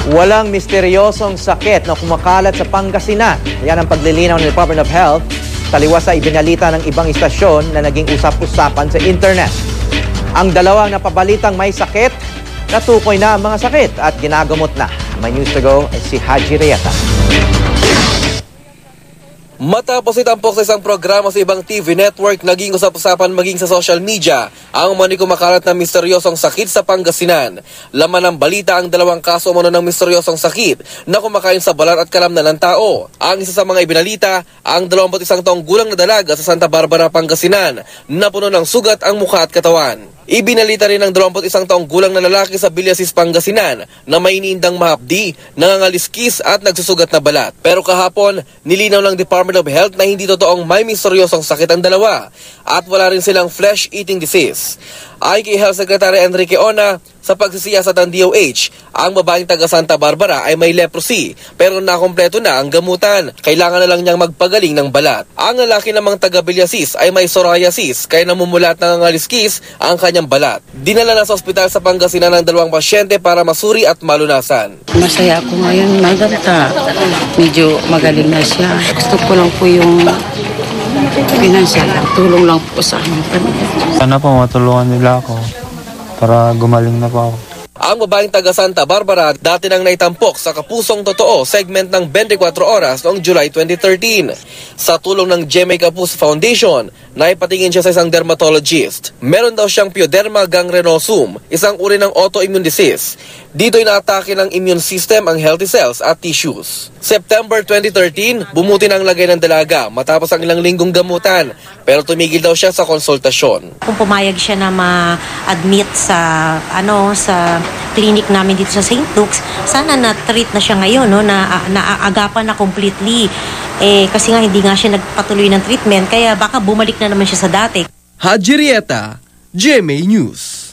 Walang misteryosong sakit na kumakalat sa Pangasinan. Yan ang paglilinaw ng Department of Health taliwas sa ibinalita ng ibang istasyon na naging usap-usapan sa internet. Ang dalawang napabalitang may sakit, natukoy na ang mga sakit at ginagamot na. May news to go ay si Haji Rieta. Matapos itampok sa isang programa sa ibang TV network, naging usap-usapan maging sa social media ang umani kumakalat na misteryosong sakit sa Pangasinan. Laman ng balita ang dalawang kaso umano ng misteryosong sakit na kumakain sa balat at kalamnan ng tao. Ang isa sa mga ibinalita, ang 21 taong gulang na dalaga sa Santa Barbara, Pangasinan na puno ng sugat ang mukha at katawan. Ibinalita rin ng 21 taong gulang na lalaki sa Villasis, Pangasinan na may iniindang mahapdi, nangangaliskis at nagsusugat na balat. Pero kahapon, nilinaw ng Department of Health na hindi totoong may misteryosong sakit ang dalawa at wala rin silang flesh-eating disease. Ay kay Health Secretary Enrique Ona, sa pagsisiyasat ng DOH, ang babaeng taga Santa Barbara ay may leprosy pero nakompleto na ang gamutan. Kailangan na lang niyang magpagaling ng balat. Ang lalaki namang taga Villasis ay may psoriasis kaya namumulat ng ngaliskis ang kanyang balat. Dinala na sa ospital sa Pangasinan ng dalawang pasyente para masuri at malunasan. Masaya ako ngayon, maganda. Medyo magaling na siya. Gusto ko lang po yung financial tulong lang po sa amin. Sana po matulungan nila ako para gumaling na po ako. Ang babaeng taga Santa Barbara dati nang naitampok sa Kapusong Totoo segment ng 24 Oras noong July 2013. Sa tulong ng GMA Kapuso Foundation, naipatingin siya sa isang dermatologist. Meron daw siyang Pyoderma gangrenosum, isang uri ng autoimmune disease. Dito inaatake ng immune system ang healthy cells at tissues. September 2013, bumuti na ang lagay ng dalaga matapos ang ilang linggong gamutan, pero tumigil daw siya sa konsultasyon. Kung pumayag siya na ma-admit sa clinic namin dito sa St. Luke's, sana na-treat na siya ngayon, no, na naagapan na completely. Kasi nga hindi nga siya nagpatuloy ng treatment, kaya baka bumalik na naman siya sa dati. Haji Rieta, GMA News.